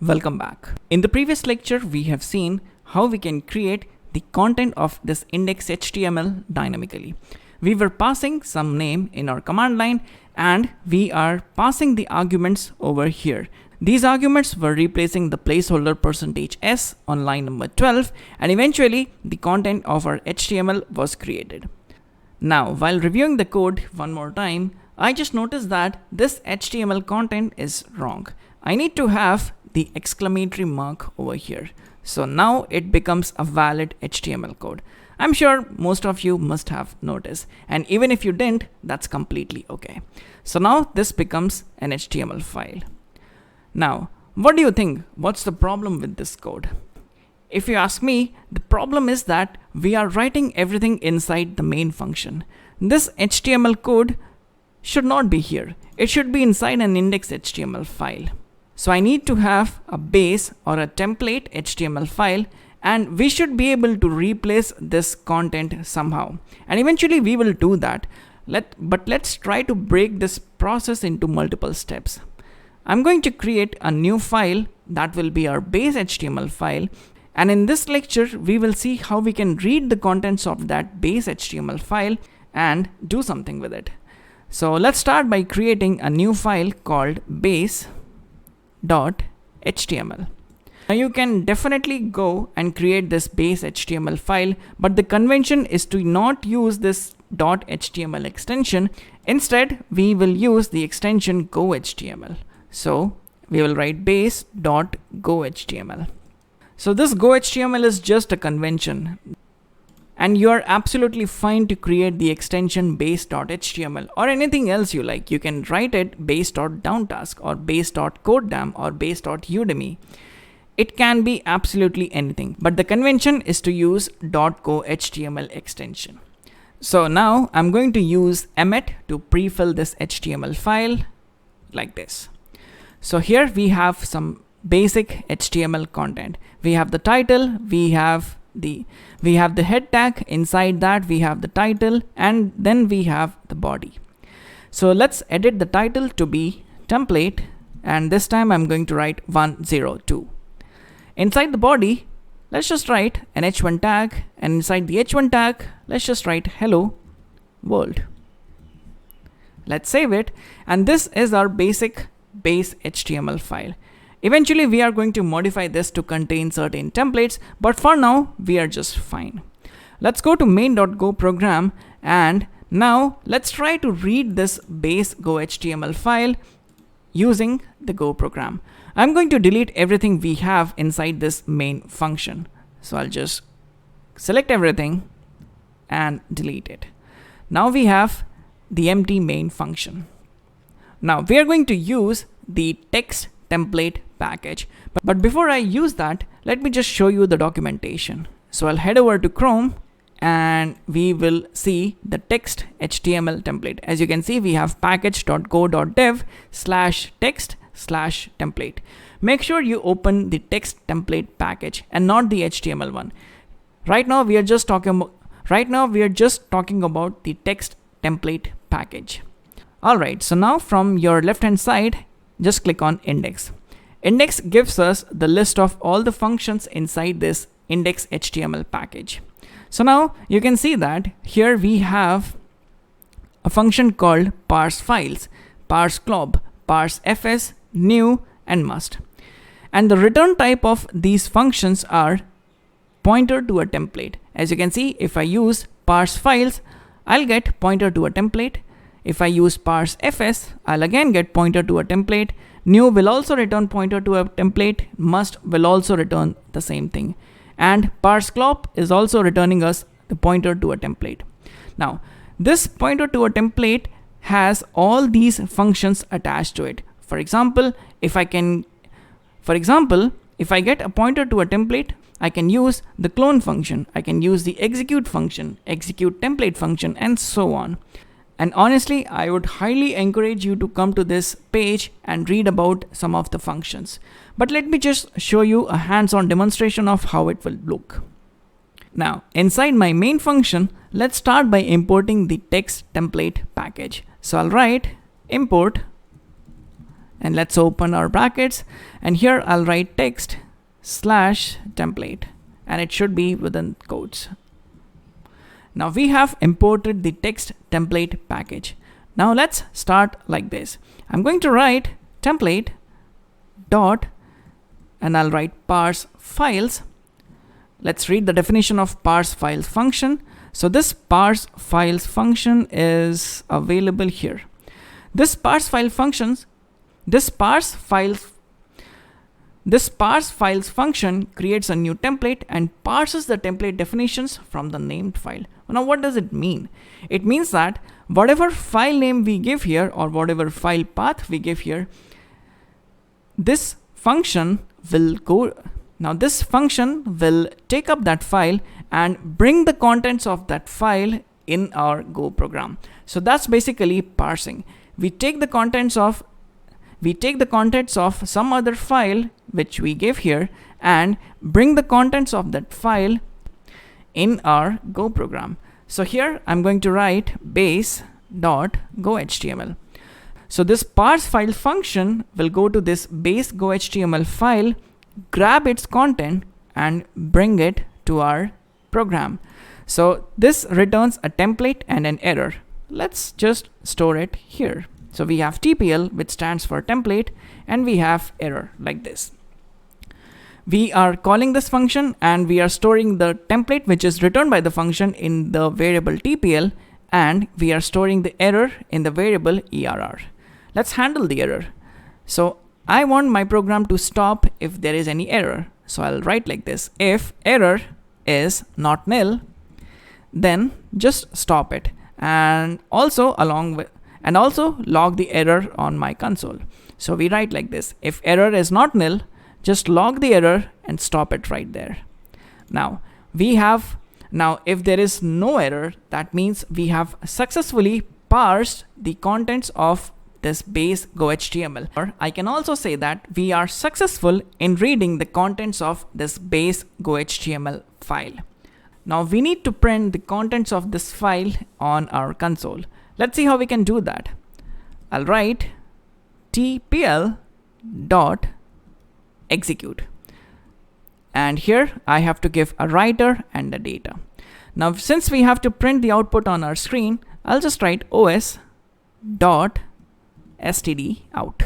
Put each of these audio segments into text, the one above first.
Welcome back. In the previous lecture, we have seen how we can create the content of this index.html dynamically. We were passing some name in our command line and we are passing the arguments over here. These arguments were replacing the placeholder %s on line number 12, and eventually the content of our HTML was created. Now, while reviewing the code one more time, I just noticed that this HTML content is wrong. I need to have the exclamatory mark over here. So now it becomes a valid HTML code. I'm sure most of you must have noticed, and even if you didn't, that's completely okay. So now this becomes an HTML file. Now, what do you think? What's the problem with this code? If you ask me, the problem is that we are writing everything inside the main function. This HTML code should not be here. It should be inside an index.html file. So I need to have a base or a template HTML file, and we should be able to replace this content somehow. And eventually we will do that. But let's try to break this process into multiple steps. I'm going to create a new file that will be our base HTML file. And in this lecture, we will see how we can read the contents of that base HTML file and do something with it. So let's start by creating a new file called base.html. Now you can definitely go and create this base HTML file, but the convention is to not use this .html extension. Instead, we will use the extension gohtml. So we will write base.gohtml. So this gohtml is just a convention, and you are absolutely fine to create the extension base.html or anything else you like. You can write it base.downtask or base.codedam or base.udemy. It can be absolutely anything, but the convention is to use .gohtml extension. So now I'm going to use emmet to pre-fill this HTML file like this. So here we have some basic HTML content. We have the title, we have the head tag. Inside that we have the title, and then we have the body. So let's edit the title to be template, and this time I'm going to write 102. Inside the body, let's just write an h1 tag, and inside the h1 tag, let's just write hello world. Let's save it, and this is our basic base HTML file. Eventually we are going to modify this to contain certain templates, but for now we are just fine. Let's go to main.go program, and now let's try to read this base gohtml file using the Go program. I'm going to delete everything we have inside this main function. So I'll just select everything and delete it. Now we have the empty main function. Now we are going to use the text template package. But before I use that, let me just show you the documentation. So I'll head over to Chrome and we will see the text HTML template. As you can see, we have package.go.dev/text/template. Make sure you open the text template package and not the HTML one. Right now we are just talking about the text template package. Alright, so now from your left hand side, just click on index. Index gives us the list of all the functions inside this index.html package. So now you can see that here we have a function called parse files, parse glob, parse fs, new, and must. And the return type of these functions are pointer to a template. As you can see, if I use parse files, I'll get pointer to a template. If I use parse fs, I'll again get pointer to a template. New will also return pointer to a template. Must will also return the same thing. And parse glob is also returning us the pointer to a template. Now, this pointer to a template has all these functions attached to it. For example, if I get a pointer to a template, I can use the clone function. I can use the execute function, execute template function, and so on. And honestly, I would highly encourage you to come to this page and read about some of the functions. But let me just show you a hands-on demonstration of how it will look. Now, inside my main function, let's start by importing the text template package. So I'll write import and let's open our brackets, and here I'll write text slash template, and it should be within quotes. Now we have imported the text template package. Now let's start like this. I'm going to write template dot, and I'll write parse files. Let's read the definition of parse files function. So this parse files function is available here. This parse files function creates a new template and parses the template definitions from the named file. Now what does it mean? It means that whatever file name we give here or whatever file path we give here, this function will take up that file and bring the contents of that file in our Go program. So that's basically parsing. We take the contents of some other file which we give here and bring the contents of that file in our Go program. So here I'm going to write base.gohtml. So this parse file function will go to this base gohtml file, grab its content and bring it to our program. So this returns a template and an error. Let's just store it here. So we have TPL, which stands for template, and we have error like this. We are calling this function and we are storing the template which is returned by the function in the variable TPL, and we are storing the error in the variable ERR. Let's handle the error. So I want my program to stop if there is any error. So I'll write like this: if error is not nil, then just stop it, and also log the error on my console. So we write like this: if error is not nil, just log the error and stop it right there. Now if there is no error, that means we have successfully parsed the contents of this base gohtml. Or I can also say that we are successful in reading the contents of this base gohtml file. Now we need to print the contents of this file on our console. Let's see how we can do that. I'll write tpl dot execute, and here I have to give a writer and the data. Now since we have to print the output on our screen, I'll just write os dot std out,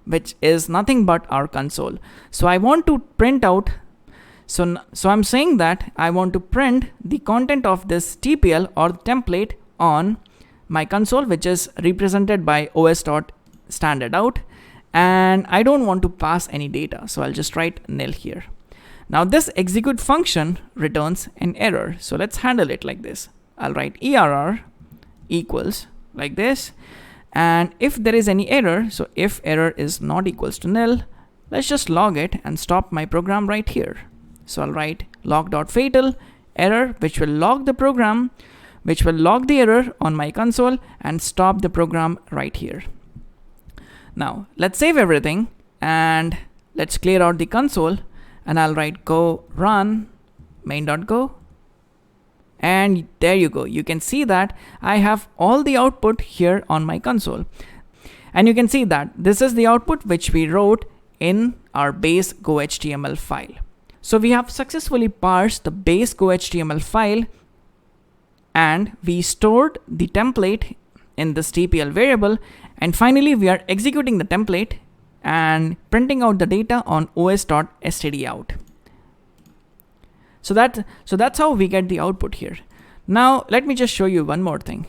which is nothing but our console. So I want to print out, so I'm saying that I want to print the content of this TPL or template on my console, which is represented by os.standardout, and I don't want to pass any data, so I'll just write nil here. Now this execute function returns an error, so let's handle it like this. I'll write err equals like this, and if there is any error, so if error is not equals to nil, let's just log it and stop my program right here. So I'll write log.fatal error, which will log the program, which will log the error on my console and stop the program right here. Now let's save everything and let's clear out the console, and I'll write go run main.go, and there you go. You can see that I have all the output here on my console, and you can see that this is the output which we wrote in our base gohtml file. So we have successfully parsed the base gohtml file, and we stored the template in this TPL variable, and finally we are executing the template and printing out the data on os.stdout. So that's how we get the output here. Now let me just show you one more thing.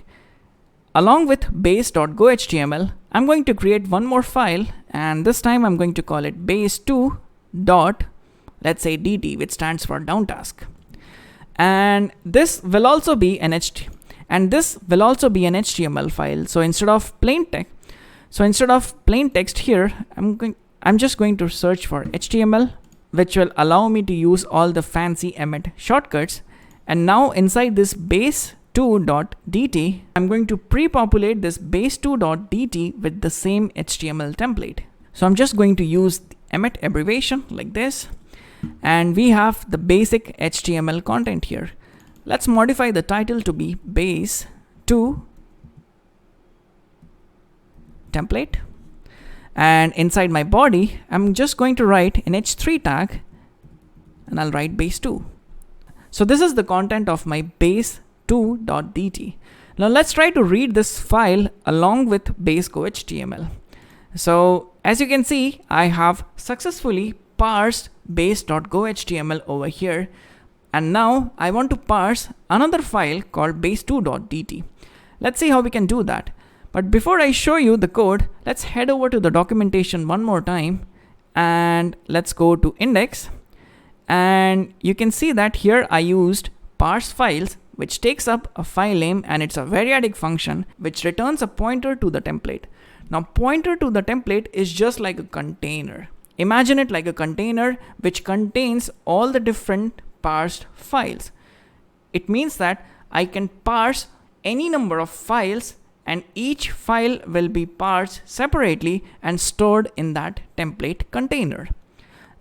Along with base.gohtml, I'm going to create one more file, and this time I'm going to call it base2 dot, let's say dt, which stands for downtask. And this will also be an HTML file. So instead of plain text here, I'm just going to search for HTML, which will allow me to use all the fancy Emmet shortcuts. And now inside this base2.dt, I'm going to pre-populate this base2.dt with the same HTML template. So I'm just going to use the Emmet abbreviation like this, and we have the basic HTML content here. Let's modify the title to be base2 template. And inside my body, I'm just going to write an h3 tag, and I'll write base2. So this is the content of my base2.dt. Now let's try to read this file along with base.html. So as you can see, I have successfully parsed base.html over here. And now I want to parse another file called base2.dt. Let's see how we can do that. But before I show you the code, let's head over to the documentation one more time, and let's go to index. And you can see that here I used parse files, which takes up a file name, and it's a variadic function which returns a pointer to the template. Now pointer to the template is just like a container. Imagine it like a container which contains all the different parsed files. It means that I can parse any number of files, and each file will be parsed separately and stored in that template container.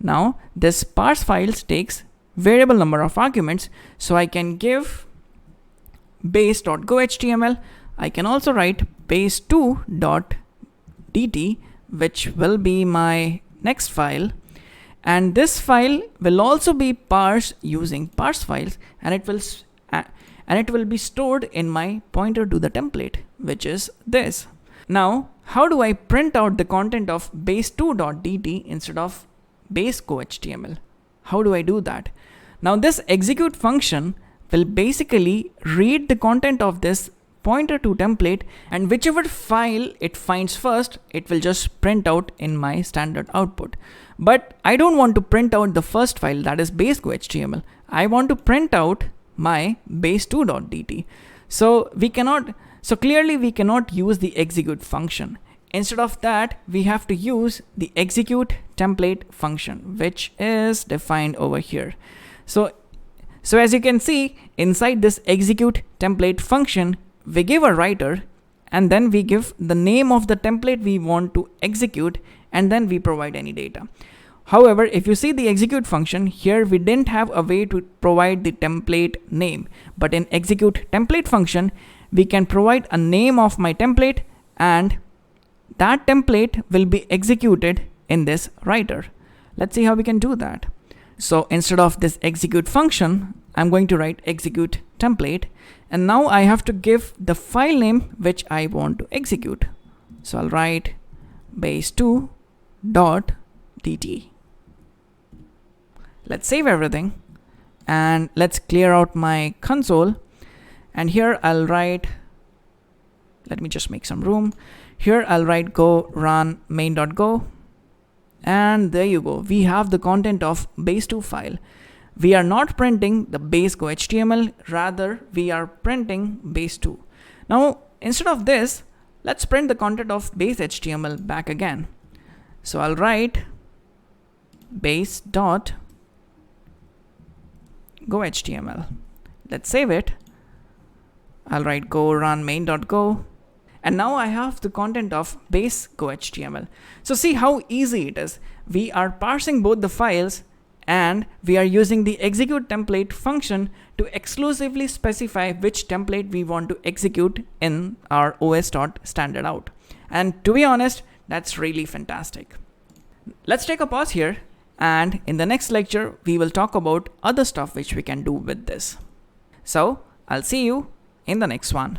Now this parse files takes variable number of arguments, so I can give base.gohtml. I can also write base2.dt, which will be my next file, and this file will also be parsed using parse files, and it will be stored in my pointer to the template, which is this. Now how do I print out the content of base2.dt instead of base.html? How do I do that? Now this execute function will basically read the content of this pointer to template, and whichever file it finds first, it will just print out in my standard output. But I don't want to print out the first file, that is base.html. I want to print out my base2.dt. So clearly we cannot use the execute function. Instead of that, we have to use the execute template function, which is defined over here. So as you can see, inside this execute template function, we give a writer, and then we give the name of the template we want to execute, and then we provide any data. However, if you see the execute function here, we didn't have a way to provide the template name, but in execute template function, we can provide a name of my template, and that template will be executed in this writer. Let's see how we can do that. So instead of this execute function, I'm going to write execute template, and now I have to give the file name which I want to execute. So I'll write base2.dt. Let's save everything, and let's clear out my console. And here I'll write, let me just make some room. Here I'll write go run main.go, and there you go. We have the content of base2 file. We are not printing the base.html, rather we are printing base2. Now instead of this, let's print the content of base.html back again. So I'll write base.gohtml. Let's save it. I'll write go run main.go, and now I have the content of base.gohtml. So see how easy it is. We are parsing both the files, and we are using the execute template function to exclusively specify which template we want to execute in our os.standardout. And to be honest, that's really fantastic. Let's take a pause here, and in the next lecture, we will talk about other stuff which we can do with this. So I'll see you in the next one.